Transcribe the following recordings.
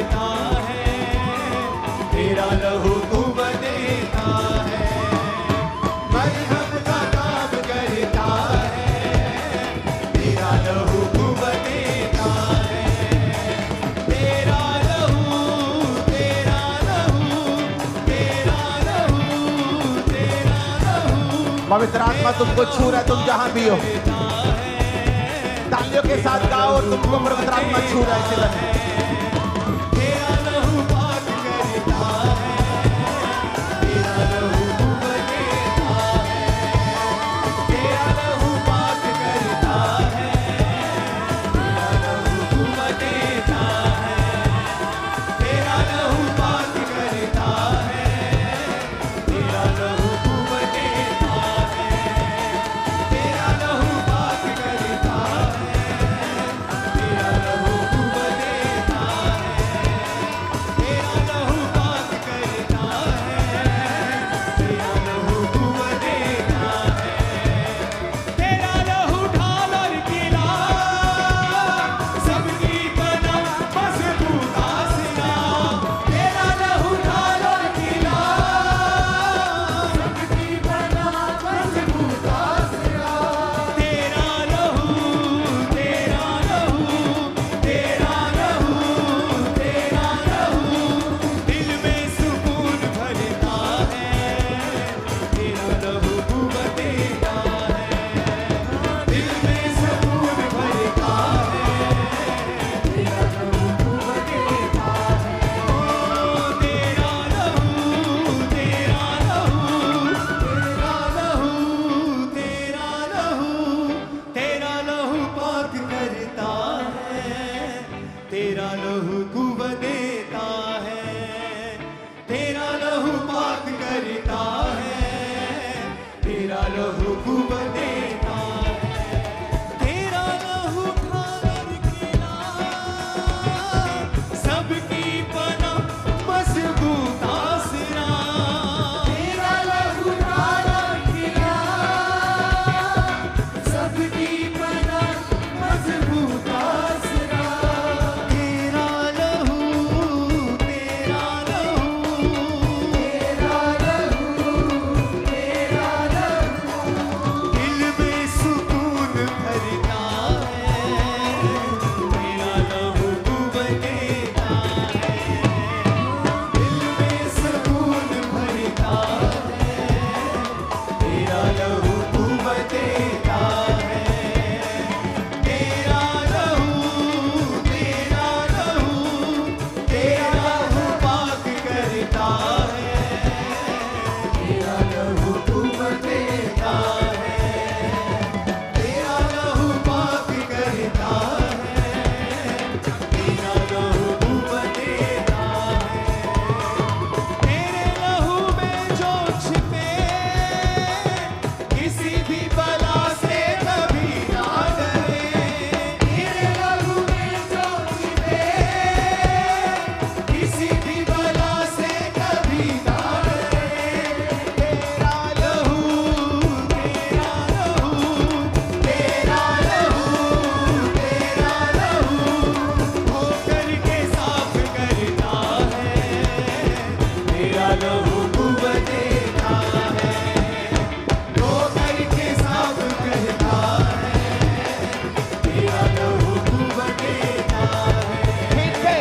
करता है, तेरा लहू कुव्वत देता है। मरहम का काम करता है, तेरा लहू कुव्वत देता है। तेरा लहू, तेरा लहू, तेरा लहू, तेरा लहू। पवित्र आत्मा तुमको छू रहा है, तुम जहां भी हो। तालियों के साथ गाओ और तुमको पवित्र आत्मा छू रहा है। तेरा लहू पाक करता है, तेरा लहू कुव्वत देता है। तेरा लहू पाक करता है, तेरा लहू कुव्वत देता है। तेरा लहू पाक करता है, तेरा लहू कुव्वत देता है। तेरा लहू पाक करता है, तेरा लहू कुव्वत देता है। तेरा लहू पाक करता है, तेरा लहू कुव्वत देता है। तेरा लहू ढाल और किला, सबकी बना मजबूत आसरा। तेरा लहू ढाल और किला, सबकी बना मजबूत आसरा। तेरा लहू, तेरा लहू, तेरा लहू, तेरा लहू दिल में सुकून भरता है। तेरा लहू कुव्वत देता है, दिल में सुकून भरता है। तेरा लहू कुव्वत देता है। ओ तेरा लहू, तेरा लहू, तेरा लहू, तेरा लहू, तेरा लहू पाक करता है, तेरा लहू कुव्वत देता है। तेरा लहू पाक करता है, तेरा लहू कुव्वत देता है। तेरा लहू ढाल किला, सबकी पना मजबूत आसरा। तेरा लहू ढाल किला, सबकी पना मजबूत आसरा। तेरा लहू, तेरा लहू, तेरा लहू, तेरा लहू दिल में सुकून भरता है। तेरा लहू कुव्वत देता है, दिल में सुकून भरता है। तेरा लहू कुव्वत देता है। तेरा लहू, तेरा लहू, तेरा लहू पाक करता है, तेरा लहू कुव्वत देता है। तेरा लहू पाक करता है, तेरा लहू कुव्वत देता है। तेरे लहू में जो छिपे, किसी भी बला से कभी ना डरे। तेरे लहू में जो छिपे, किसी भी बला से कभी ना डरे। तेरा लहू, तेरा लहू, तेरा लहू, तेरा लहू धो करके साफ करता है। तेरा लहू कुव्वत देता है, धो करके साफ करता है। तेरा लहू कुव्वत देता है।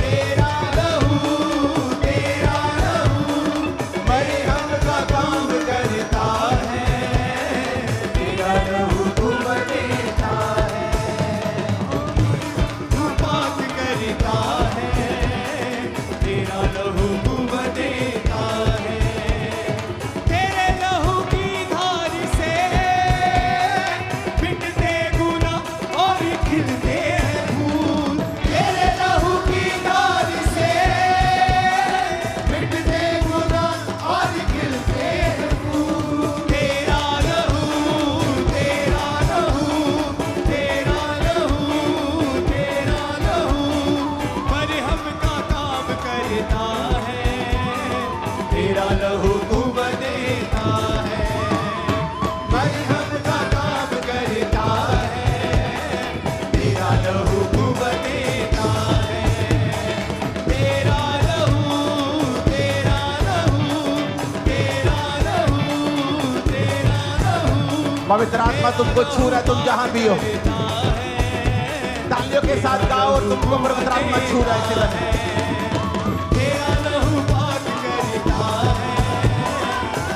तेरा लहू, तेरा लहू मरहम का काम करता है। तेरा लहू कुव्वत देता है, तू पाक करता है। तेरा लहू कुव्वत देता है। तेरे लहू की धार से मिटते गुनाह और खिलते हैं फूल। तेरे लहू की धार से मिटते गुनाह और खिलते हैं फूल। तेरा लहू, तेरा लहू, तेरा लहू, तेरा लहू मरहम का काम करता है। तेरा लहू कुव्वत देता है, मरहम का काम करता है। तेरा लहू कुव्वत देता है। पवित्र आत्मा तुमको छू रहा है, तुम जहां भी हो। तालियों के साथ गाओ और तुमको पवित्र आत्मा छू रहा है इसी वक्त। तेरा लहू पाक करता है,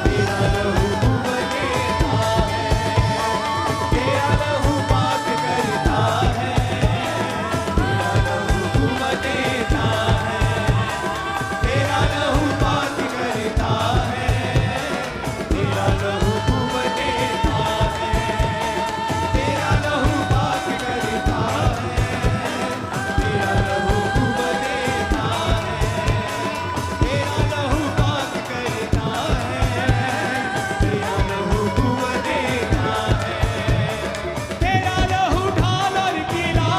तेरा लहू बहता है, तेरा लहू पाक करता है, तेरा लहू बहता है, तेरा लहू पाक करता है, तेरा लहू बहता है, तेरा लहू पाक करता है, तेरा लहू बहता है, तेरा लहू पाक करता है, तेरा लहू बहता है, तेरा लहू ढाल और किला,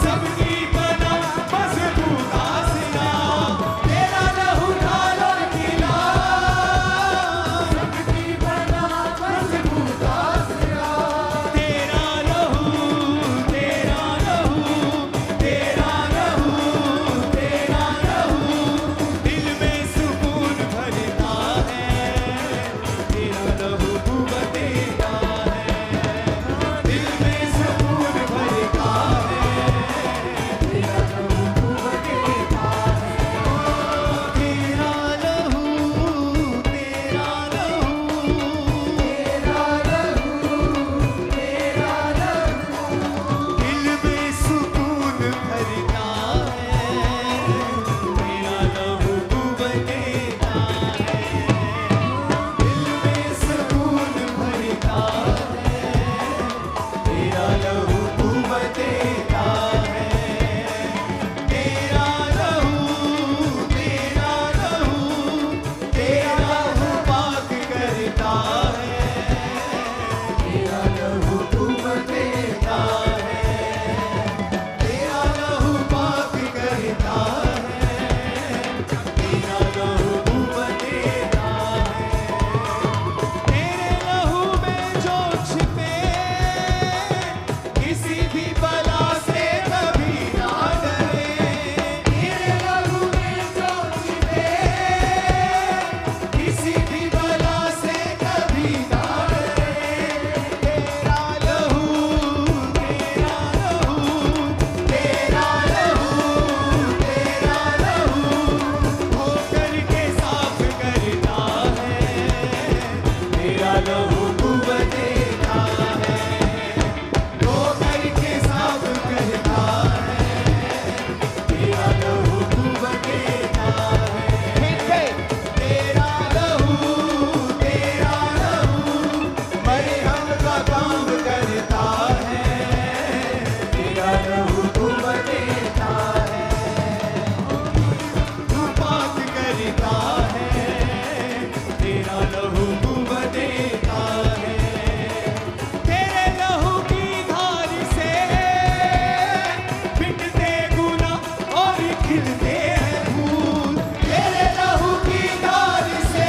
सबकी बना मजबूत आसरा, तेरा लहू ढाल और किला, सबकी बना मजबूत आसरा, तेरा लहू, तेरा लहू, तेरा लहू, तेरा लहू, दिल में सुकून भरता है, तेरा लहू बहता है, दिल में सुकून भरता है, तेरा लहू बहता है, तेरा लहू, तेरा लहू, तेरा लहू, तेरा लहू, दिल में सुकून भरता है, तेरा लहू बहता है, दिल में सुकून भरता है, तेरा लहू बहता है, तेरा लहू, तेरा लहू, तेरा लहू पाक करता है, तेरा लहू बहता है, तेरा लहू पाक करता है, तेरा लहू बहता है, तेरे लहू में जो छिपे, किसी भी बला से कभी ना डरे, तेरे लहू में जो छिपे, किसी भी बला से कभी ना डरे, तेरा लहू, तेरा लहू, तेरा लहू, तेरा लहू, धो करके साफ करता है, तेरा लहू बहता है, धो करके साफ करता है, तेरा लहू बहता है, तेरा लहू, तेरा लहू, मरहम का काम करता है, तेरा लहू बहता है, तू पाक करता है, तेरा लहू बहता है, तेरे लहू की धार से मिटते गुनाह और खिलते हैं फूल, तेरे लहू की धार से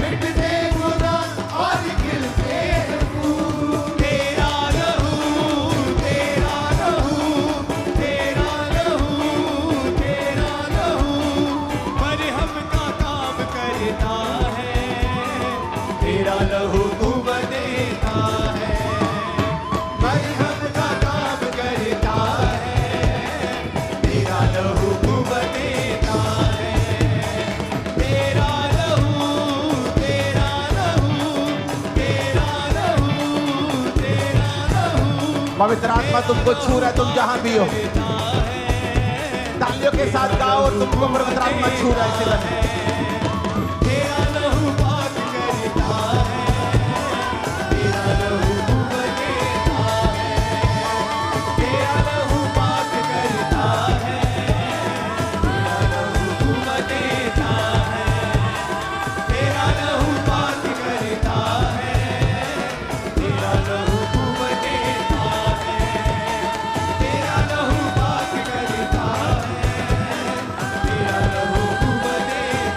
मिटते गुनाह और खिलते हैं फूल, तेरा लहू, तेरा लहू, तेरा लहू, तेरा लहू, मरहम का काम करता है, तेरा लहू बहता है, मरहम का काम करता है, तेरा लहू बहता है, तेरा लहू, तेरा लहू, तेरा लहू, तेरा लहू पवित्र आत्मा तुमको छू रहा है, तुम जहां भी हो। तालियों के साथ गाओ और तुमको पवित्र आत्मा छू रहा है इसी वक्त। तेरा लहू पाक करता है, तेरा लहू बहता है, तेरा लहू पाक करता है, तेरा लहू बहता है, तेरा लहू पाक करता है, तेरा लहू बहता है, तेरा लहू पाक करता है, तेरा लहू बहता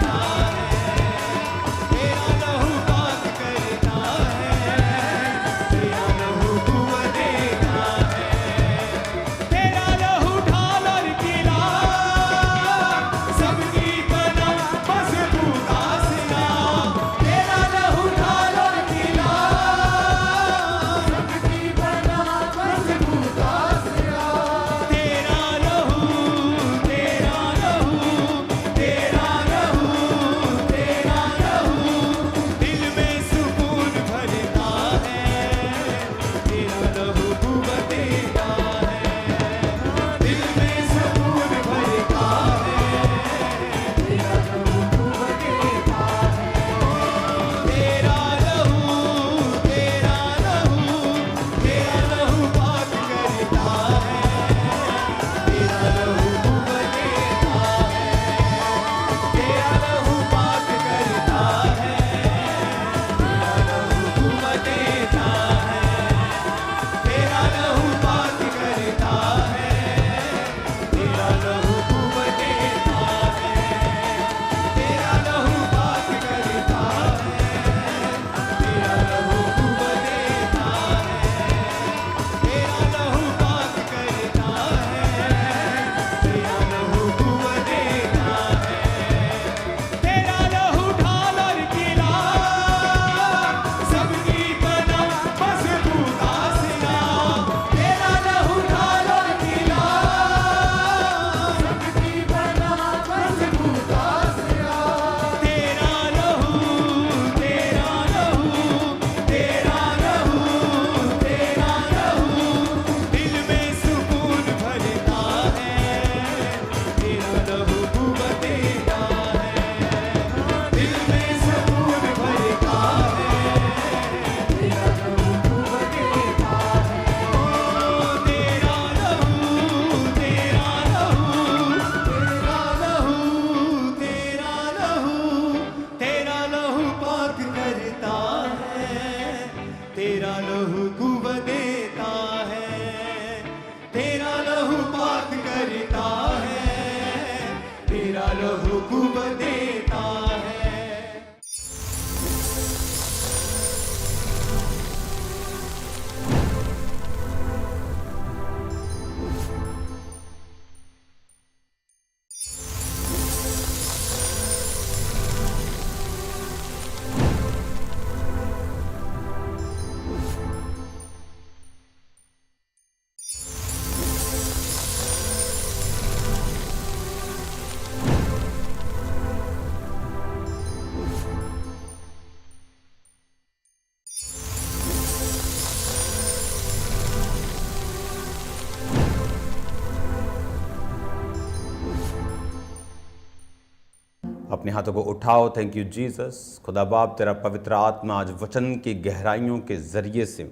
अपने हाथों को उठाओ। Thank you Jesus. खुदा बाप, तेरा पवित्र आत्मा आज वचन की गहराइयों के ज़रिए से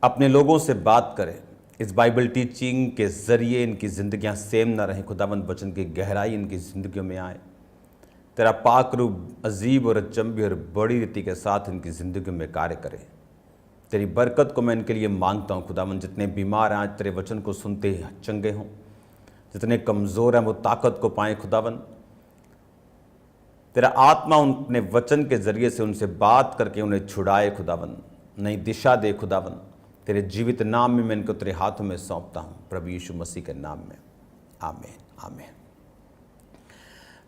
अपने लोगों से बात करे। इस बाइबल टीचिंग के ज़रिए इनकी ज़िंदगियां सेम ना रहें। खुदावंद वचन की गहराई इनकी ज़िंदगियों में आए। तेरा पाक रूप अजीब और अचंभी और बड़ी रीति के साथ इनकी ज़िंदगियों में कार्य करे। तेरी बरकत को मैं इनके लिए मांगता हूँ खुदावंद। जितने बीमार हैं आज तेरे वचन को सुनते ही चंगे हों, जितने कमज़ोर हैं वो ताकत को पाएँ खुदावंद। तेरा आत्मा अपने वचन के ज़रिए से उनसे बात करके उन्हें छुड़ाए खुदावंद, नई दिशा दे खुदावंद। तेरे जीवित नाम में मैं इनको तेरे हाथों में सौंपता हूँ, प्रभु यीशु मसीह के नाम में, आमीन आमीन।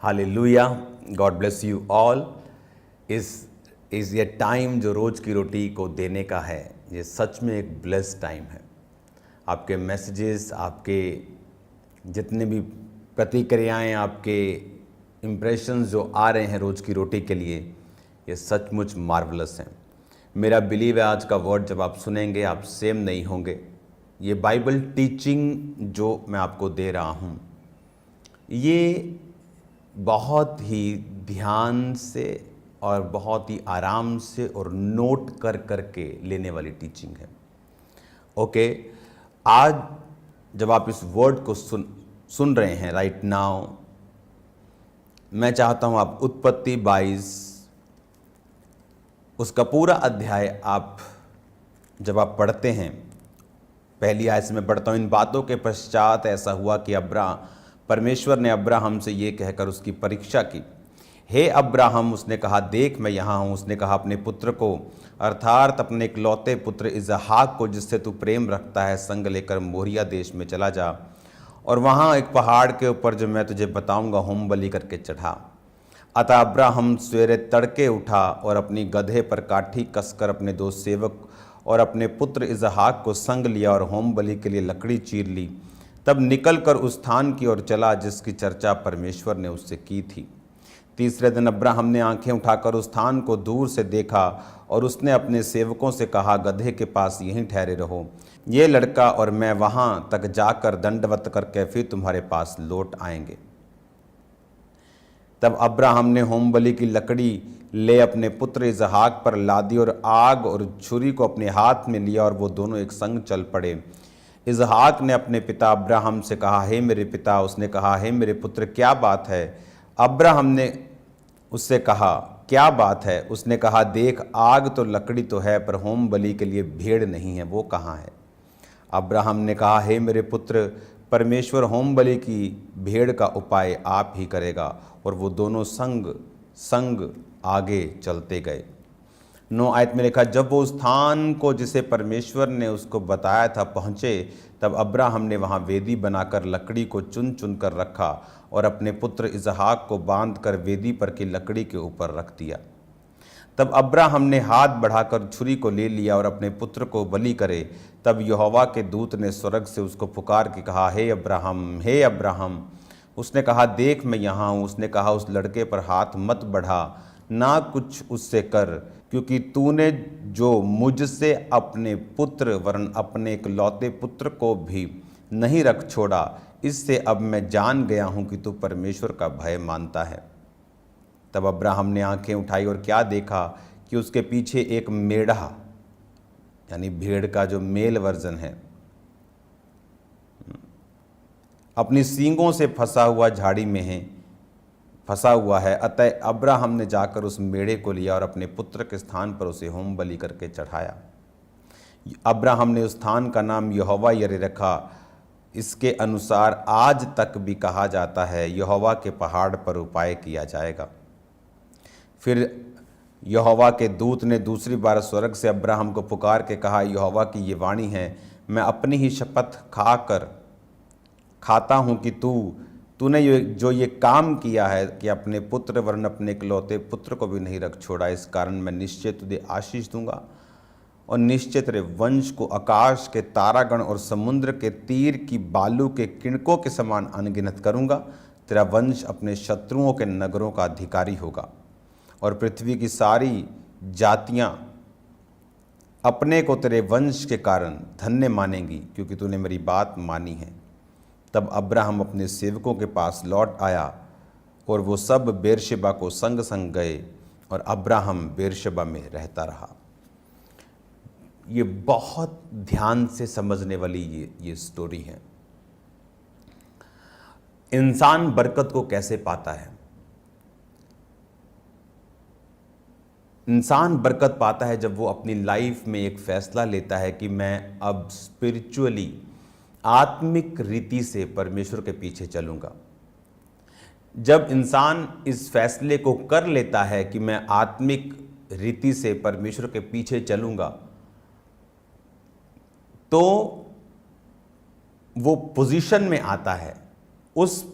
Hallelujah. God bless you all. इस ये टाइम जो रोज़ की रोटी को देने का है, ये सच में एक ब्लेस्ड टाइम है। आपके मैसेजेस, आपके जितने भी प्रतिक्रियाएं, आपके इम्प्रेशंस जो आ रहे हैं रोज़ की रोटी के लिए, ये सचमुच मार्वलस हैं। मेरा बिलीव है आज का वर्ड जब आप सुनेंगे आप सेम नहीं होंगे। ये बाइबल टीचिंग जो मैं आपको दे रहा हूँ, ये बहुत ही ध्यान से और बहुत ही आराम से और नोट कर करके लेने वाली टीचिंग है। ओके, आज जब आप इस वर्ड को सुन रहे हैं राइट नाउ, मैं चाहता हूँ आप उत्पत्ति 22 उसका पूरा अध्याय आप जब आप पढ़ते हैं, पहली आयत से मैं पढ़ता हूँ। इन बातों के पश्चात ऐसा हुआ कि परमेश्वर ने अब्राहम से ये कहकर उसकी परीक्षा की, हे अब्राहम, उसने कहा देख मैं यहाँ हूँ। उसने कहा अपने पुत्र को अर्थात अपने इकलौते पुत्र इसहाक को जिससे तू प्रेम रखता है संग लेकर मोरिया देश में चला जा और वहाँ एक पहाड़ के ऊपर जो मैं तुझे बताऊँगा होम बलि करके चढ़ा। अतः अब्राहम सवेरे तड़के उठा और अपनी गधे पर काठी कसकर अपने 2 सेवक और अपने पुत्र इसहाक को संग लिया और होम बलि के लिए लकड़ी चीर ली। तब निकलकर उस स्थान की ओर चला जिसकी चर्चा परमेश्वर ने उससे की थी। तीसरे दिन अब्राहम ने आंखें उठाकर उस स्थान को दूर से देखा और उसने अपने सेवकों से कहा, गधे के पास यहीं ठहरे रहो, ये लड़का और मैं वहाँ तक जाकर दंडवत करके फिर तुम्हारे पास लौट आएंगे। तब अब्राहम ने होम बलि की लकड़ी ले अपने पुत्र इसहाक पर लादी और आग और छुरी को अपने हाथ में लिया और वो दोनों एक संग चल पड़े। इसहाक ने अपने पिता अब्राहम से कहा, हे मेरे पिता। उसने कहा, हे मेरे पुत्र, क्या बात है? अब्राहम ने उससे कहा, क्या बात है? उसने कहा, देख आग तो लकड़ी तो है पर होम बलि के लिए भेड़ नहीं है, वो कहाँ है? अब्राहम ने कहा, हे मेरे पुत्र, परमेश्वर होम बलि की भेड़ का उपाय आप ही करेगा। और वो दोनों संग आगे चलते गए। 9 आयत में लिखा, जब वो स्थान को जिसे परमेश्वर ने उसको बताया था पहुँचे, तब अब्राहम ने वहाँ वेदी बनाकर लकड़ी को चुन चुन कर रखा और अपने पुत्र इसहाक को बांधकर वेदी पर की लकड़ी के ऊपर रख दिया। तब अब्राहम ने हाथ बढ़ाकर छुरी को ले लिया और अपने पुत्र को बलि करे। तब यहोवा के दूत ने स्वर्ग से उसको पुकार के कहा, हे अब्राहम, हे अब्राहम। उसने कहा, देख मैं यहाँ हूँ। उसने कहा, उस लड़के पर हाथ मत बढ़ा, ना कुछ उससे कर, क्योंकि तूने जो मुझसे अपने पुत्र वरन अपने इकलौते पुत्र को भी नहीं रख छोड़ा, इससे अब मैं जान गया हूँ कि तू परमेश्वर का भय मानता है। तब अब्राहम ने आंखें उठाई और क्या देखा कि उसके पीछे एक मेढ़ा, यानी भेड़ का जो मेल वर्जन है, अपनी सींगों से फंसा हुआ झाड़ी में फंसा हुआ है। अतः अब्राहम ने जाकर उस मेढ़े को लिया और अपने पुत्र के स्थान पर उसे होम बलि करके चढ़ाया। अब्राहम ने उस स्थान का नाम यहोवा यरे रखा। इसके अनुसार आज तक भी कहा जाता है, यहोवा के पहाड़ पर उपाय किया जाएगा। फिर यहोवा के दूत ने दूसरी बार स्वर्ग से अब्राहम को पुकार के कहा, यहोवा की ये वाणी है, मैं अपनी ही शपथ खाता हूँ कि तूने जो ये काम किया है कि अपने पुत्र वरन अपने इकलौते पुत्र को भी नहीं रख छोड़ा, इस कारण मैं निश्चय तुझे आशीष दूंगा और निश्चय तेरे वंश को आकाश के तारागण और समुद्र के तीर की बालू के किणकों के समान अनगिनत करूंगा। तेरा वंश अपने शत्रुओं के नगरों का अधिकारी होगा और पृथ्वी की सारी जातियां अपने को तेरे वंश के कारण धन्य मानेंगी, क्योंकि तूने मेरी बात मानी है। तब अब्राहम अपने सेवकों के पास लौट आया। और वो सब बेरशेबा को संग संग गए और अब्राहम बेरशेबा में रहता रहा। ये बहुत ध्यान से समझने वाली ये स्टोरी है। इंसान बरकत को कैसे पाता है? इंसान बरकत पाता है जब वो अपनी लाइफ में एक फैसला लेता है कि मैं अब स्पिरिचुअली, आत्मिक रीति से परमेश्वर के पीछे चलूंगा। जब इंसान इस फैसले को कर लेता है कि मैं आत्मिक रीति से परमेश्वर के पीछे चलूंगा, तो वो पोजीशन में आता है, उस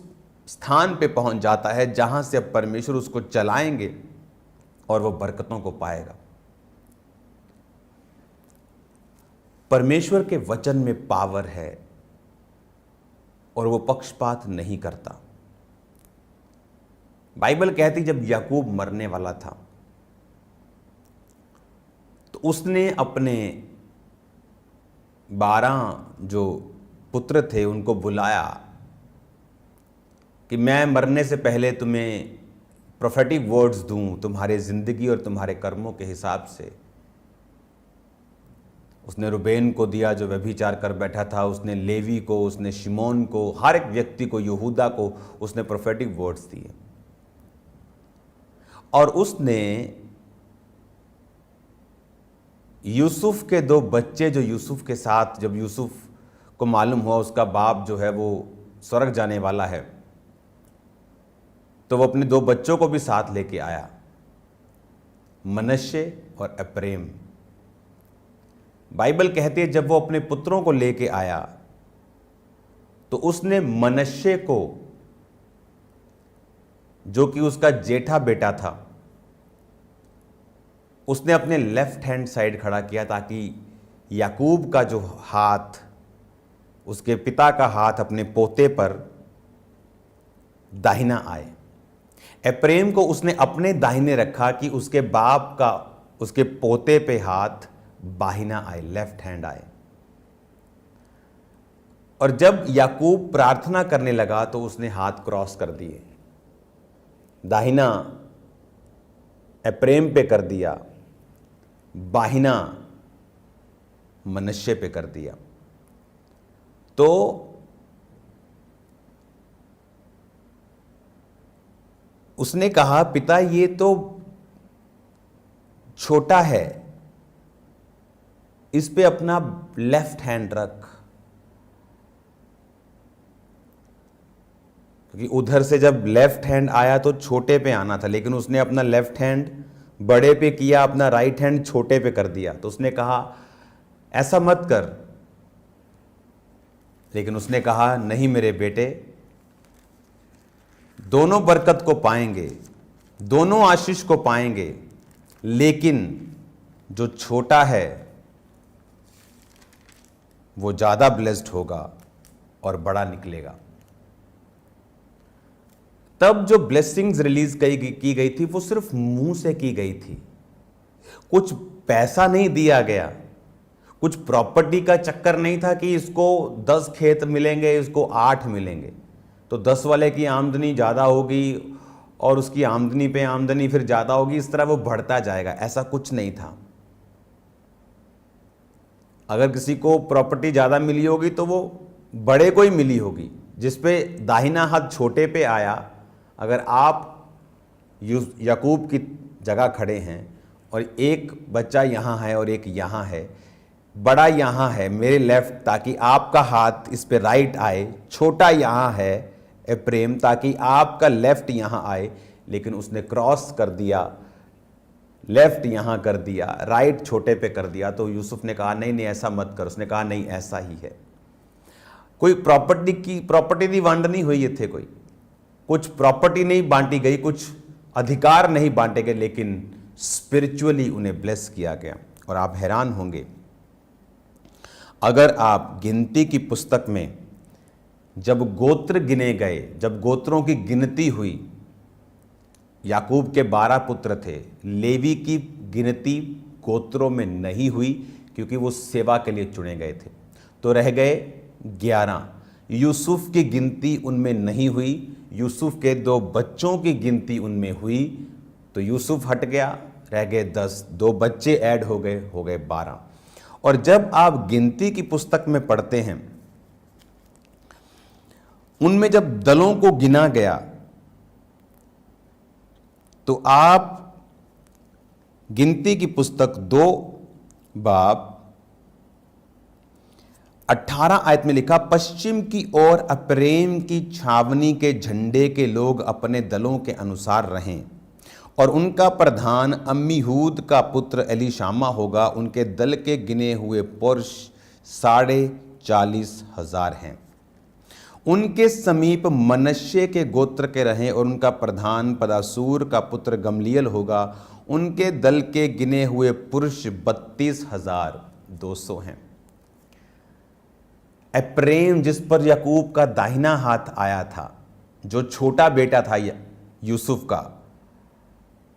स्थान पे पहुंच जाता है जहां से अब परमेश्वर उसको चलाएंगे और वो बरकतों को पाएगा। परमेश्वर के वचन में पावर है और वो पक्षपात नहीं करता। बाइबल कहती जब याकूब मरने वाला था तो उसने अपने 12 जो पुत्र थे उनको बुलाया कि मैं मरने से पहले तुम्हें प्रोफेटिक वर्ड्स दूं तुम्हारे जिंदगी और तुम्हारे कर्मों के हिसाब से। उसने रुबेन को दिया जो व्यभिचार कर बैठा था, उसने लेवी को, उसने शिमोन को, हर एक व्यक्ति को, यहूदा को उसने प्रोफेटिक वर्ड्स दिए। और उसने यूसुफ के 2 बच्चे जो यूसुफ के साथ, जब यूसुफ को मालूम हुआ उसका बाप जो है वो स्वर्ग जाने वाला है, तो वो अपने 2 बच्चों को भी साथ लेके आया, मनश्शे और एप्रेम। बाइबल कहती है जब वो अपने पुत्रों को लेके आया तो उसने मनश्शे को, जो कि उसका जेठा बेटा था, उसने अपने लेफ्ट हैंड साइड खड़ा किया ताकि याकूब का जो हाथ, उसके पिता का हाथ अपने पोते पर दाहिना आए। एप्रेम को उसने अपने दाहिने रखा कि उसके बाप का, उसके पोते पे हाथ बाहिना आए, लेफ्ट हैंड आए। और जब याकूब प्रार्थना करने लगा तो उसने हाथ क्रॉस कर दिए, दाहिना एप्रेम पे कर दिया, बाहिना मनश्शे पे कर दिया। तो उसने कहा पिता ये तो छोटा है, इस पे अपना लेफ्ट हैंड रख, क्योंकि उधर से जब लेफ्ट हैंड आया तो छोटे पे आना था, लेकिन उसने अपना लेफ्ट हैंड बड़े पे किया, अपना राइट हैंड छोटे पे कर दिया। तो उसने कहा ऐसा मत कर, लेकिन उसने कहा नहीं मेरे बेटे, दोनों बरकत को पाएंगे, दोनों आशीष को पाएंगे, लेकिन जो छोटा है वो ज्यादा ब्लेस्ड होगा और बड़ा निकलेगा। तब जो ब्लेसिंग्स रिलीज की गई थी वो सिर्फ मुंह से की गई थी, कुछ पैसा नहीं दिया गया, कुछ प्रॉपर्टी का चक्कर नहीं था कि इसको 10 खेत मिलेंगे, इसको 8 मिलेंगे, तो 10 वाले की आमदनी ज़्यादा होगी और उसकी आमदनी पे आमदनी फिर ज़्यादा होगी, इस तरह वो बढ़ता जाएगा। ऐसा कुछ नहीं था। अगर किसी को प्रॉपर्टी ज़्यादा मिली होगी तो वो बड़े को ही मिली होगी, जिसपे दाहिना हाथ छोटे पे आया। अगर आप याकूब की जगह खड़े हैं और एक बच्चा यहाँ है और एक यहाँ है, बड़ा यहाँ है मेरे लेफ्ट ताकि आपका हाथ इस पे राइट आए, छोटा यहाँ है एप्रेम ताकि आपका लेफ्ट यहाँ आए, लेकिन उसने क्रॉस कर दिया, लेफ्ट यहाँ कर दिया, राइट छोटे पे कर दिया। तो यूसुफ ने कहा नहीं नहीं ऐसा मत कर। उसने कहा नहीं ऐसा ही है। कोई प्रॉपर्टी की वंड नहीं हुई, ये थे कोई कुछ प्रॉपर्टी नहीं बांटी गई, कुछ अधिकार नहीं बांटे गए, लेकिन स्पिरिचुअली उन्हें ब्लेस किया गया। और आप हैरान होंगे, अगर आप गिनती की पुस्तक में जब गोत्र गिने गए, जब गोत्रों की गिनती हुई, याकूब के 12 पुत्र थे, लेवी की गिनती गोत्रों में नहीं हुई क्योंकि वो सेवा के लिए चुने गए थे, तो रह गए 11। यूसुफ की गिनती उनमें नहीं हुई, यूसुफ के 2 बच्चों की गिनती उनमें हुई। तो यूसुफ हट गया, रह गए 10, 2 बच्चे ऐड हो गए 12। और जब आप गिनती की पुस्तक में पढ़ते हैं, उनमें जब दलों को गिना गया तो आप गिनती की पुस्तक 2 बाब 18 आयत में लिखा, पश्चिम की ओर अप्रेम की छावनी के झंडे के लोग अपने दलों के अनुसार रहें, और उनका प्रधान अम्मीहूद का पुत्र एलीशामा होगा। उनके दल के गिने हुए पुरुष 40,500 हैं। उनके समीप मनश्शे के गोत्र के रहें, और उनका प्रधान पदासूर का पुत्र गमलीएल होगा। उनके दल के गिने हुए पुरुष 32,200 हैं। एप्रेम, जिस पर याकूब का दाहिना हाथ आया था, जो छोटा बेटा था यूसुफ का,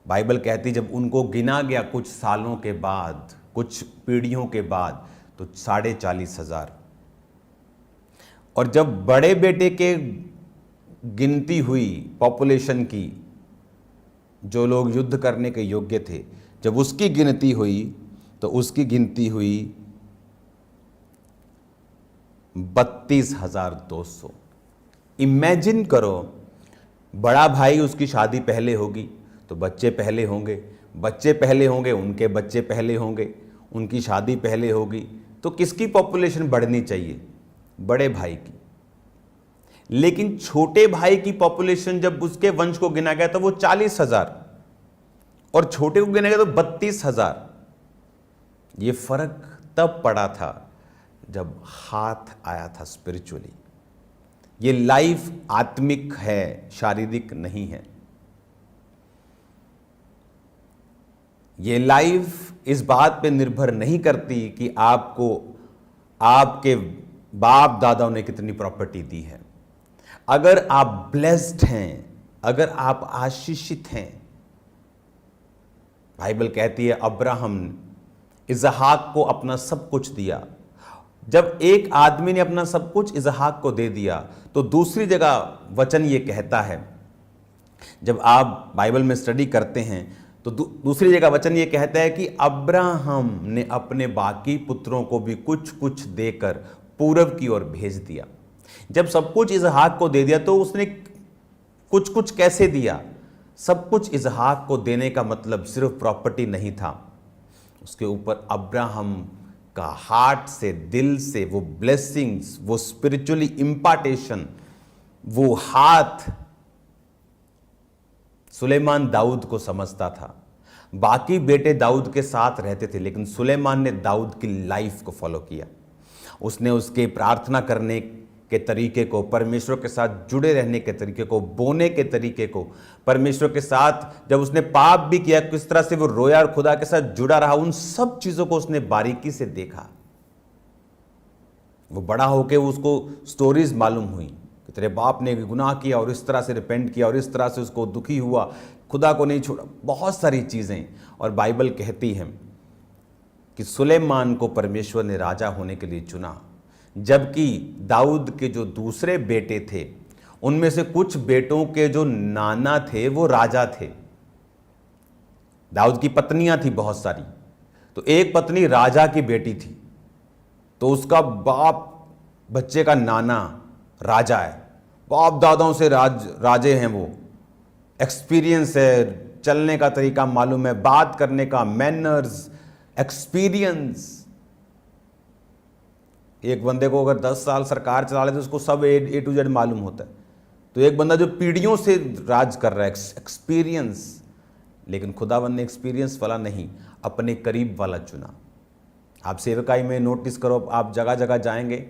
बाइबल कहती जब उनको गिना गया कुछ सालों के बाद, कुछ पीढ़ियों के बाद, तो 40,500। और जब बड़े बेटे के गिनती हुई पॉपुलेशन की, जो लोग युद्ध करने के योग्य थे, जब उसकी गिनती हुई तो उसकी गिनती हुई 32,200। इमेजिन करो, बड़ा भाई, उसकी शादी पहले होगी तो बच्चे पहले होंगे, बच्चे पहले होंगे, उनके बच्चे पहले होंगे, उनकी शादी पहले होगी, तो किसकी पॉपुलेशन बढ़नी चाहिए? बड़े भाई की। लेकिन छोटे भाई की पॉपुलेशन जब उसके वंश को गिना गया तो वो 40,000, और छोटे को गिना गया तो 32,000। ये फर्क तब पड़ा था जब हाथ आया था स्पिरिचुअली। ये लाइफ आत्मिक है, शारीरिक नहीं है। ये लाइफ इस बात पे निर्भर नहीं करती कि आपको आपके बाप दादाओं ने कितनी प्रॉपर्टी दी है। अगर आप ब्लेस्ड हैं, अगर आप आशीषित हैं, बाइबल कहती है अब्राहम इसहाक को अपना सब कुछ दिया। जब एक आदमी ने अपना सब कुछ इसहाक को दे दिया, तो दूसरी जगह वचन ये कहता है, जब आप बाइबल में स्टडी करते हैं तो दूसरी जगह वचन ये कहता है कि अब्राहम ने अपने बाकी पुत्रों को भी कुछ कुछ देकर पूरब की ओर भेज दिया। जब सब कुछ इसहाक को दे दिया तो उसने कुछ कुछ कैसे दिया? सब कुछ इसहाक को देने का मतलब सिर्फ प्रॉपर्टी नहीं था, उसके ऊपर अब्राहम का हार्ट से, दिल से वो ब्लेसिंग्स, वो स्पिरिचुअली इम्पार्टेशन, वो हाथ सुलेमान दाऊद को समझता था। बाकी बेटे दाऊद के साथ रहते थे, लेकिन सुलेमान ने दाऊद की लाइफ को फॉलो किया। उसने उसके प्रार्थना करने के तरीके को, परमेश्वर के साथ जुड़े रहने के तरीके को, बोने के तरीके को, परमेश्वर के साथ जब उसने पाप भी किया किस तरह से वो रोया और खुदा के साथ जुड़ा रहा, उन सब चीजों को उसने बारीकी से देखा। वो बड़ा होके उसको स्टोरीज मालूम हुई कि तेरे बाप ने गुनाह किया और इस तरह से रिपेंट किया और इस तरह से उसको दुखी हुआ, खुदा को नहीं छोड़ा, बहुत सारी चीजें। और बाइबल कहती है कि सुलेमान को परमेश्वर ने राजा होने के लिए चुना, जबकि दाऊद के जो दूसरे बेटे थे उनमें से कुछ बेटों के जो नाना थे वो राजा थे। दाऊद की पत्नियां थी बहुत सारी, तो एक पत्नी राजा की बेटी थी, तो उसका बाप बच्चे का नाना राजा है, बाप दादाओं से राजे हैं, वो एक्सपीरियंस है, चलने का तरीका मालूम है, बात करने का मैनर्स, एक्सपीरियंस। एक बंदे को अगर 10 साल सरकार चला ले तो उसको सब ए टू जेड मालूम होता है। तो एक बंदा जो पीढ़ियों से राज कर रहा है, एक्सपीरियंस। लेकिन खुदावंद ने एक्सपीरियंस वाला नहीं, अपने करीब वाला चुना। आप सेवकाई में नोटिस करो, आप जगह जगह जाएंगे,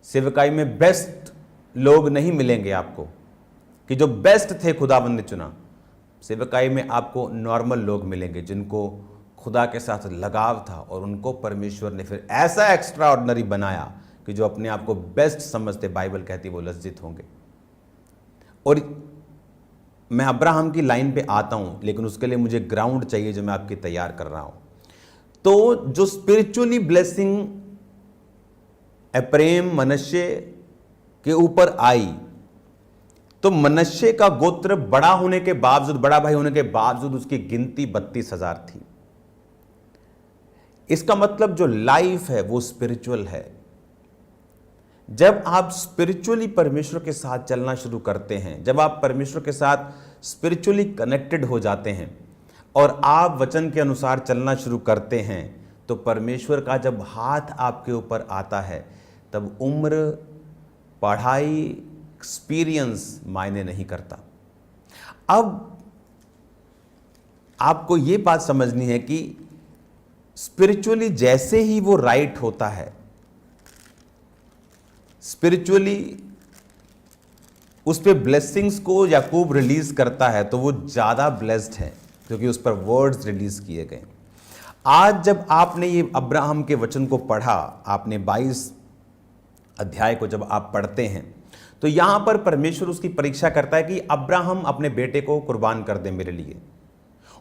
सेवकाई में बेस्ट लोग नहीं मिलेंगे आपको कि जो बेस्ट थे खुदावंद ने चुना। सेवकाई में आपको नॉर्मल लोग मिलेंगे जिनको खुदा के साथ लगाव था, और उनको परमेश्वर ने फिर ऐसा एक्स्ट्रा ऑर्डिनरी बनाया कि जो अपने आप को बेस्ट समझते, बाइबल कहती वो लज्जित होंगे। और मैं अब्राहम की लाइन पे आता हूं, लेकिन उसके लिए मुझे ग्राउंड चाहिए जो मैं आपकी तैयार कर रहा हूं। तो जो स्पिरिचुअली ब्लेसिंग एप्रेम, मनश्शे के ऊपर आई, तो मनश्शे का गोत्र बड़ा होने के बावजूद, बड़ा भाई होने के बावजूद उसकी गिनती 32,000 थी। इसका मतलब जो लाइफ है वो स्पिरिचुअल है। जब आप स्पिरिचुअली परमेश्वर के साथ चलना शुरू करते हैं, जब आप परमेश्वर के साथ स्पिरिचुअली कनेक्टेड हो जाते हैं और आप वचन के अनुसार चलना शुरू करते हैं, तो परमेश्वर का जब हाथ आपके ऊपर आता है, तब उम्र, पढ़ाई, एक्सपीरियंस मायने नहीं करता। अब आपको ये बात समझनी है कि स्पिरिचुअली जैसे ही वो राइट होता है, स्पिरिचुअली उस पे ब्लेसिंग्स को याकूब रिलीज करता है, तो वो ज़्यादा ब्लेस्ड है क्योंकि उस पर वर्ड्स रिलीज किए गए। आज जब आपने ये अब्राहम के वचन को पढ़ा, आपने 22 अध्याय को जब आप पढ़ते हैं, तो यहां पर परमेश्वर उसकी परीक्षा करता है कि अब्राहम अपने बेटे को कुर्बान कर दे मेरे लिए।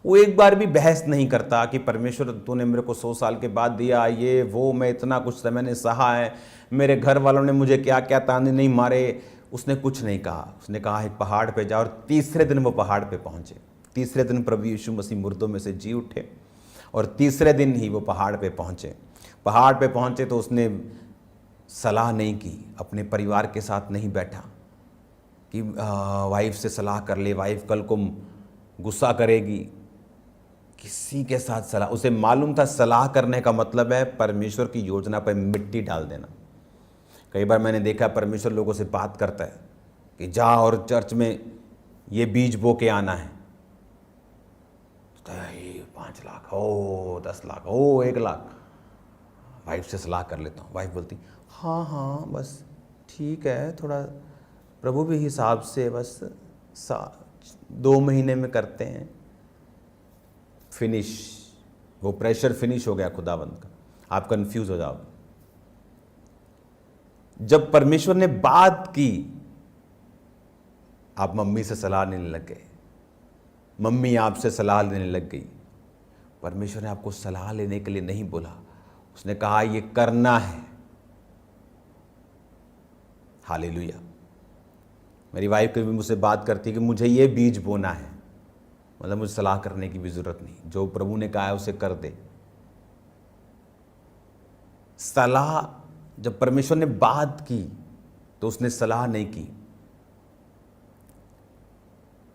वो एक बार भी बहस नहीं करता कि परमेश्वर तूने मेरे को 100 साल के बाद दिया, ये वो, मैं इतना कुछ मैंने सहा है, मेरे घर वालों ने मुझे क्या क्या ताने नहीं मारे। उसने कुछ नहीं कहा। उसने कहा एक पहाड़ पे जा, और तीसरे दिन वो पहाड़ पे पहुंचे। तीसरे दिन प्रभु यीशु मसीह मुर्दों में से जी उठे और तीसरे दिन ही वो पहाड़ पे पहुंचे। पहाड़ पे पहुंचे तो उसने सलाह नहीं की, अपने परिवार के साथ नहीं बैठा कि वाइफ से सलाह कर ले, वाइफ कल को गुस्सा करेगी। किसी के साथ सलाह, उसे मालूम था सलाह करने का मतलब है परमेश्वर की योजना पर मिट्टी डाल देना। कई बार मैंने देखा परमेश्वर लोगों से बात करता है कि जा और चर्च में ये बीज बो के आना है। तो 5 लाख, ओ 10 लाख, ओ 1 लाख। वाइफ से सलाह कर लेता हूँ। वाइफ बोलती हाँ हाँ बस ठीक है, थोड़ा प्रभु भी हिसाब से बस 2 महीने में करते हैं। फिनिश, वो प्रेशर फिनिश हो गया खुदावंद का। आप कंफ्यूज हो जाओगे। जब परमेश्वर ने बात की, आप मम्मी से सलाह लेने लग गए, मम्मी आपसे सलाह लेने लग गई। परमेश्वर ने आपको सलाह लेने के लिए नहीं बोला, उसने कहा ये करना है। हालेलुया। मेरी वाइफ कभी मुझसे बात करती है कि मुझे ये बीज बोना है, मतलब मुझे सलाह करने की भी जरूरत नहीं, जो प्रभु ने कहा है उसे कर दे। सलाह, जब परमेश्वर ने बात की तो उसने सलाह नहीं की।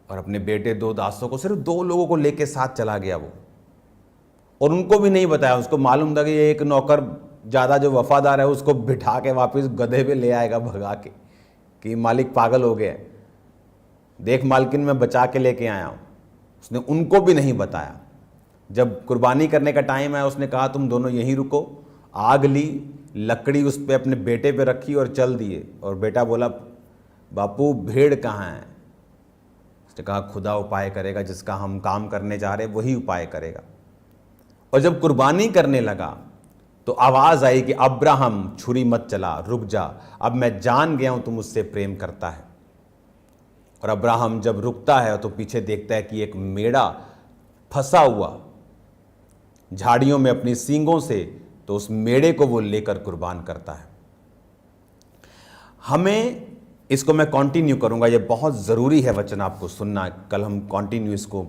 और अपने बेटे 2 दासों को, सिर्फ 2 लोगों को लेके साथ चला गया वो, और उनको भी नहीं बताया। उसको मालूम था कि ये एक नौकर ज़्यादा जो वफादार है उसको बिठा के वापस गधे पे ले आएगा भगा के, कि मालिक पागल हो गया, देख मालकिन मैं बचा के लेके आया हूँ। उसने उनको भी नहीं बताया। जब कुर्बानी करने का टाइम आया, उसने कहा तुम दोनों यहीं रुको। आग ली, लकड़ी उस पर अपने बेटे पे रखी और चल दिए। और बेटा बोला बापू भेड़ कहाँ है? उसने कहा खुदा उपाय करेगा, जिसका हम काम करने जा रहे वही उपाय करेगा। और जब कुर्बानी करने लगा तो आवाज आई कि अब्राहम छुरी मत चला, रुक जा, अब मैं जान गया हूं तुम मुझसे प्रेम करता है। और अब्राहम जब रुकता है तो पीछे देखता है कि एक मेढ़ा फंसा हुआ झाड़ियों में अपनी सींगों से, तो उस मेढ़े को वो लेकर कुर्बान करता है। हमें इसको मैं कंटिन्यू करूंगा, ये बहुत ज़रूरी है वचन आपको सुनना। कल हम कंटिन्यू इसको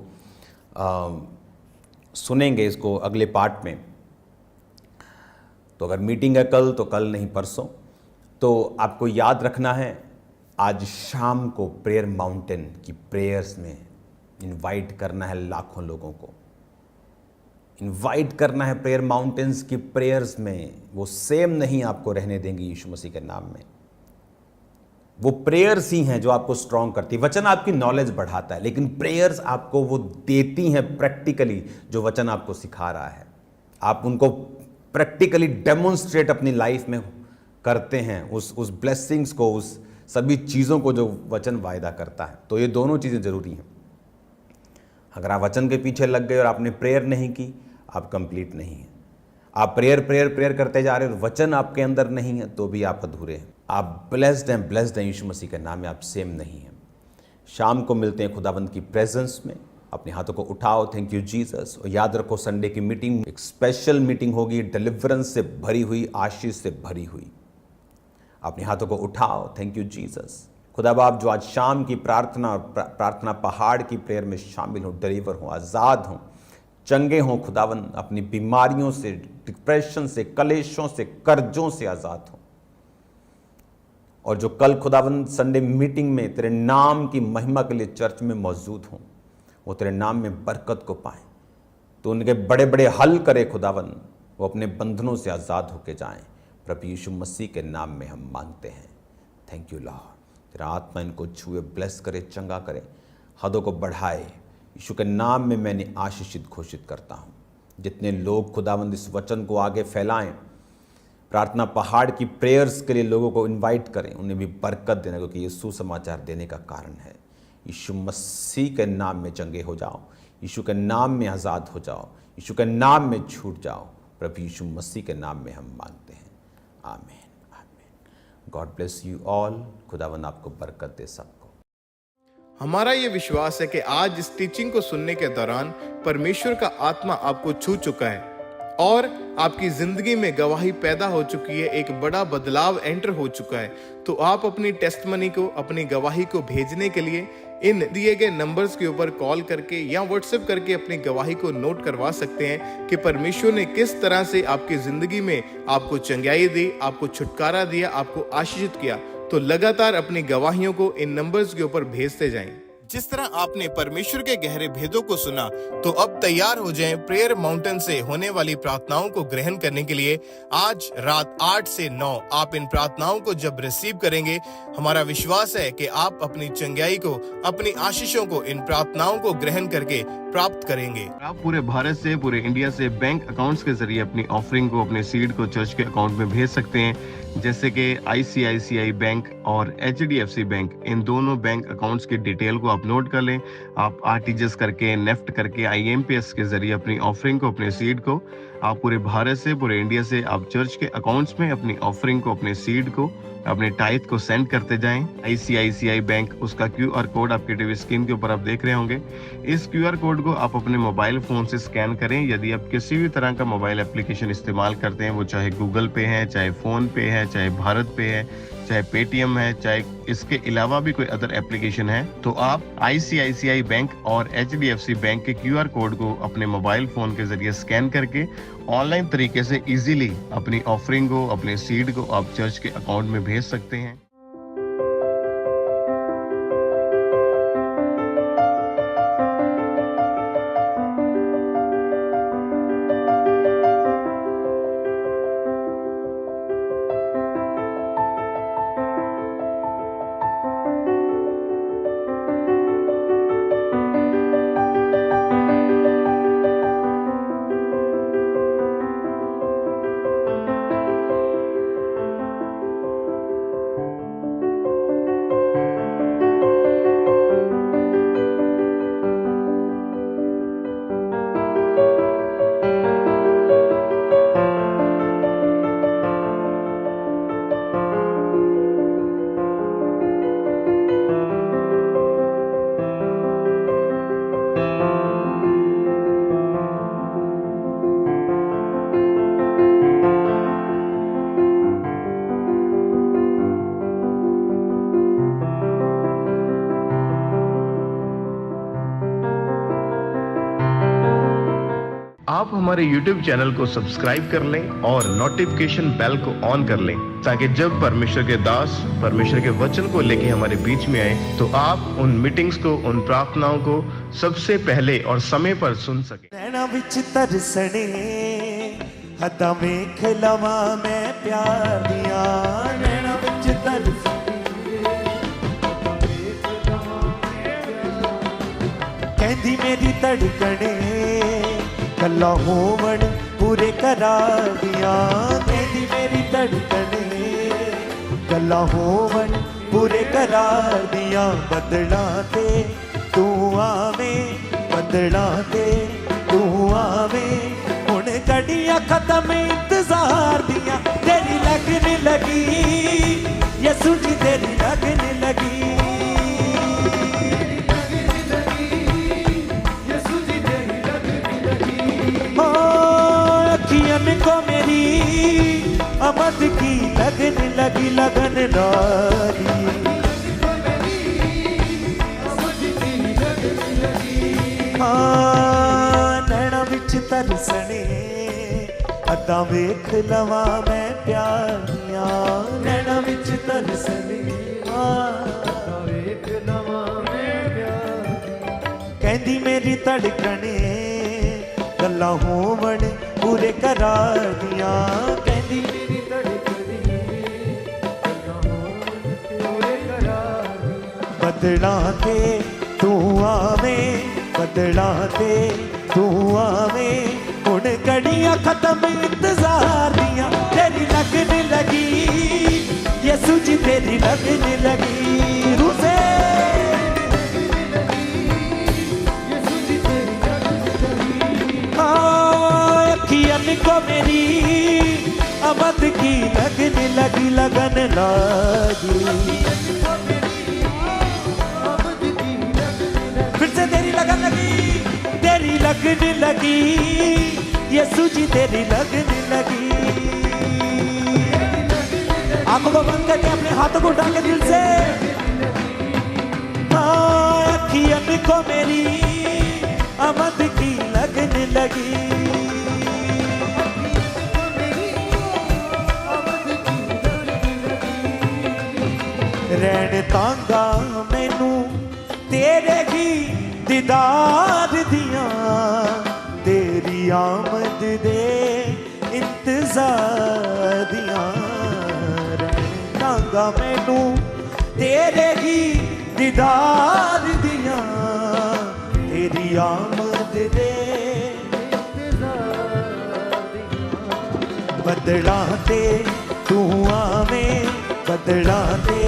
सुनेंगे, इसको अगले पार्ट में। तो अगर मीटिंग है कल तो कल नहीं परसों। तो आपको याद रखना है, आज शाम को प्रेयर माउंटेन की प्रेयर्स में इनवाइट करना है लाखों लोगों को। इनवाइट करना है प्रेयर माउंटेन्स की प्रेयर्स में। वो सेम नहीं आपको रहने देंगे यीशु मसीह के नाम में। वो प्रेयर्स ही हैं जो आपको स्ट्रांग करती है। वचन आपकी नॉलेज बढ़ाता है, लेकिन प्रेयर्स आपको वो देती हैं प्रैक्टिकली, जो वचन आपको सिखा रहा है। आप उनको प्रैक्टिकली डेमोन्स्ट्रेट अपनी लाइफ में करते हैं, उस ब्लेसिंग्स को, उस सभी चीज़ों को जो वचन वायदा करता है। तो ये दोनों चीज़ें ज़रूरी हैं। अगर आप वचन के पीछे लग गए और आपने प्रेयर नहीं की, आप कंप्लीट नहीं हैं। आप प्रेयर करते जा रहे हो, वचन आपके अंदर नहीं है, तो भी आप अधूरे हैं। आप ब्लेस्ड हैं यीशु मसीह के नाम में, आप सेम नहीं हैं। शाम को मिलते हैं खुदाबंद की प्रेजेंस में। अपने हाथों को उठाओ, थैंक यू जीसस। और याद रखो, संडे की मीटिंग एक स्पेशल मीटिंग होगी, डिलीवरेंस से भरी हुई, आशीष से भरी हुई। अपने हाथों को उठाओ। Thank you Jesus. खुदा बाप, जो आज शाम की प्रार्थना और प्रार्थना पहाड़ की प्रेयर में शामिल हो, डिलीवर हो, आज़ाद हो, चंगे हों खुदावन, अपनी बीमारियों से, डिप्रेशन से, कलेशों से, कर्जों से आज़ाद हो। और जो कल खुदावन संडे मीटिंग में तेरे नाम की महिमा के लिए चर्च में मौजूद हों, वो तेरे नाम में बरकत को पाएं। तो उनके बड़े बड़े हल करे खुदावन, वो अपने बंधनों से आज़ाद होके जाएं। प्रभु यीशु मसीह के नाम में हम मांगते हैं। Thank you Lord. तेरा आत्मा इनको छुए, ब्लेस करे, चंगा करे, हदों को बढ़ाए। यीशु के नाम में मैंने आशीषित घोषित करता हूँ। जितने लोग खुदावंद इस वचन को आगे फैलाएं, प्रार्थना पहाड़ की प्रेयर्स के लिए लोगों को इनवाइट करें, उन्हें भी बरकत देना, क्योंकि ये सुसमाचार देने का कारण है। यीशु मसीह के नाम में चंगे हो जाओ, यीशु के नाम में आज़ाद हो जाओ, यीशु के नाम में छूट जाओ। प्रभु यीशु मसीह के नाम में हम मांगते हैं। आमीन, आमीन। God bless you all. खुदावंद आपको बरकत दे सबको। हमारा ये विश्वास है कि आज इस टीचिंग को सुनने के दौरान परमेश्वर का आत्मा आपको छू चुका है और आपकी जिंदगी में गवाही पैदा हो चुकी है, एक बड़ा बदलाव एंटर हो चुका है। तो आप अपनी टेस्टमनी को, अपनी गवाही को भेजने के लिए इन दिए गए नंबर्स के ऊपर कॉल करके या व्हाट्सएप करके अपनी गवाही को नोट करवा सकते हैं कि परमेश्वर ने किस तरह से आपकी जिंदगी में आपको चंगाई दी, आपको छुटकारा दिया, आपको आशीषित किया। तो लगातार अपनी गवाहियों को इन नंबर्स के ऊपर भेजते जाएं। जिस तरह आपने परमेश्वर के गहरे भेदों को सुना, तो अब तैयार हो जाएं प्रेयर माउंटेन से होने वाली प्रार्थनाओं को ग्रहण करने के लिए। आज रात 8 से 9 आप इन प्रार्थनाओं को जब रिसीव करेंगे, हमारा विश्वास है कि आप अपनी चंगाई को, अपनी आशीषों को इन प्रार्थनाओं को ग्रहण करके प्राप्त करेंगे। आप पूरे भारत से, पूरे इंडिया से बैंक अकाउंट्स के जरिए अपनी ऑफरिंग को, अपने सीड को चर्च के अकाउंट में भेज सकते हैं, जैसे कि ICICI बैंक और HDFC बैंक। इन दोनों बैंक अकाउंट्स की डिटेल को आप नोट कर लें। आप RTGS करके, नेफ्ट करके, IMPS के जरिए अपनी ऑफरिंग को, अपने सीड को, आप पूरे भारत से, पूरे इंडिया से आप चर्च के अकाउंट्स में अपनी ऑफरिंग को, अपने सीड को, अपने टाइथ को सेंड करते जाएं। ICICI बैंक, उसका QR कोड आपके टीवी स्क्रीन के ऊपर आप देख रहे होंगे। इस QR कोड को आप अपने मोबाइल फोन से स्कैन करें। यदि आप किसी भी तरह का मोबाइल एप्लीकेशन इस्तेमाल करते हैं, वो चाहे गूगल पे है, चाहे फोन पे है, चाहे भारत पे है, चाहे पेटीएम है, चाहे इसके अलावा भी कोई अदर एप्लीकेशन है, तो आप ICICI बैंक और HDFC बैंक के QR कोड को अपने मोबाइल फोन के जरिए स्कैन करके ऑनलाइन तरीके से इजीली अपनी ऑफरिंग को, अपने सीड को आप चर्च के अकाउंट में भेज सकते हैं। आप हमारे YouTube चैनल को सब्सक्राइब कर लें और नोटिफिकेशन बेल को ऑन कर लें, ताकि जब परमेश्वर के दास परमेश्वर के वचन को लेके हमारे बीच में आए, तो आप उन मीटिंग्स को, उन प्रार्थनाओं को सबसे पहले और समय पर सुन सकें। नैना विच तरसने हदा वेख लवा मैं प्यार दिया, नैना विच तरसने कहंदी मेरी धड़कने कला होवण पूरे करार दिया, कहंदी मेरी धड़कने कला होवण पूरे करार दिया। बदला ते तू आवे, बदला ते तू आवे, हुण घड़ियां खत्म इंतजार दिया, तेरी लगने लगी यसू जी, तेरी लगने लगी, अखियन को मेरी आमद की लगने लगी। तेरी लगन लगी। हाँ नैना विच तरसने अदा वेख लवा मैं प्यार दिया। नैना विच तरसने अदा वेख लवा मैं प्यार दिया। कहंदी मेरी धड़कने गल्लां होवण पूरे करार दिया। कहंदी मेरी धड़कने गल्लां होवण पूरे करार दिया। बदलां ते तू आवें बदला ते तू आवें हुण घड़ियां खत्म इंतजार दियां। तेरी लगन लगी यसू जी तेरी लगन लगी। रूसे हाँ अखियन को मेरी अमद की लगन लगी लगन लगी। फिर से तेरी लगन लगी तेरी लगन लगी यसू जी तेरी लगन लगी। आंखों को बंद करके अपने हाथों को उठा के दिल से हाँ अखियन को मेरी अमद की लगन लगी। रैन तांगा मैनू तेरे ही दीदार दियां तेरी आमद दे इंतजार दियां। रंगा मैनू तेरे ही दीदार दियां तेरी आमद दे बदला ते तू आवें बदला ते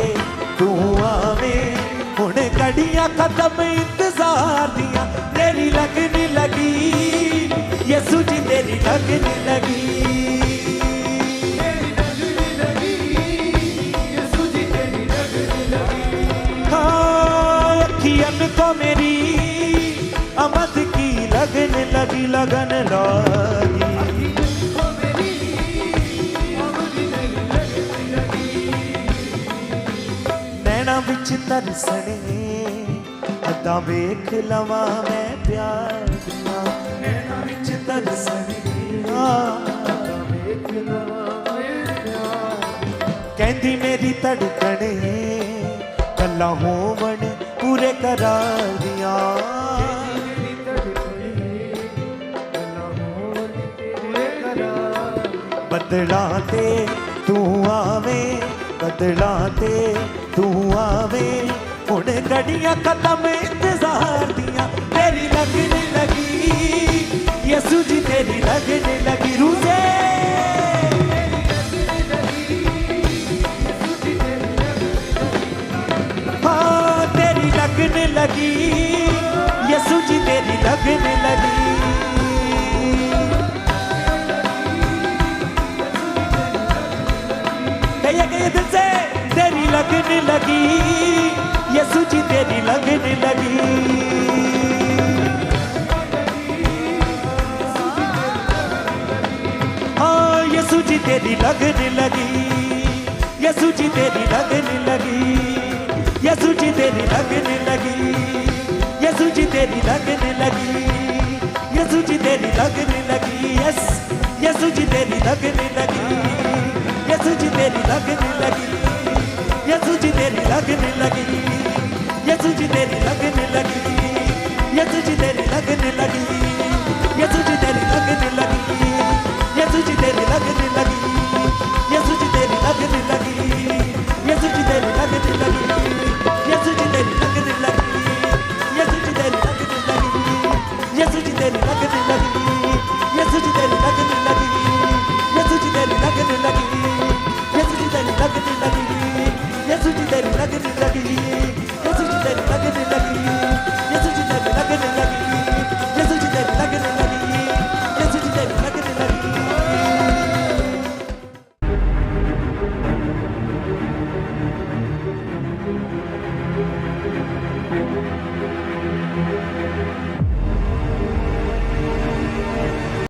तू आवें हुण घड़ियां खत्म इंतजार दियां। तेरी लगन लगी यसू जी तेरी लगन लगी। हाँ अखियन को मेरी अमद की लगन लगी लगन लगी। नैना विच तरसने अदा वेख लवा मैं प्यार दिया। नैना विच तरसने अदा वेख लवा मैं प्यार। कहंदी मेरी धड़कने गल्लां होवण पूरे करार दिया। बदला ते तू आवें बदला ते तू आवें हुण घड़ियां खत्म इंतजार दियां। तेरी लगन लगी यसू जी तेरी लगन लगी। रूसे हाँ तेरी लगन लगी यसू जी तेरी लगन लगी। कहिए दिल से तेरी लगन लगी यसू जी तेरी लगन लगी। हाँ यसू जी तेरी लगन लगी यसू जी तेरी लगन लगी। यसू जी तेरी लगन लगी यसू जी तेरी लगन लगी। यसू जी तेरी लगन लगी यस यसू जी तेरी लगन लगी। यसू जी तेरी लगन लगी यसू जी तेरी लगन लगी। यसू जी तेरी लगन लगी यसू जी तेरी लगन लगी। यसू जी तेरी लगन लगी यसू जी तेरी लगन लगी। यसू जी तेरी लगन लगी यसू जी तेरी लगन लगी। यसू जी तेरी लगन लगी यसू जी तेरी लगन लगी। यसू जी तेरी लगन लगी यसू जी तेरी लगन लगी। यसू जी तेरी लगन लगी यसू जी तेरी लगन लगी। यसू जी तेरी लगन लगी यसू जी तेरी लगन लगी। यसू जी तेरी लगन लगी यसू जी तेरी लगन लगी। यसू जी तेरी लगन लगी।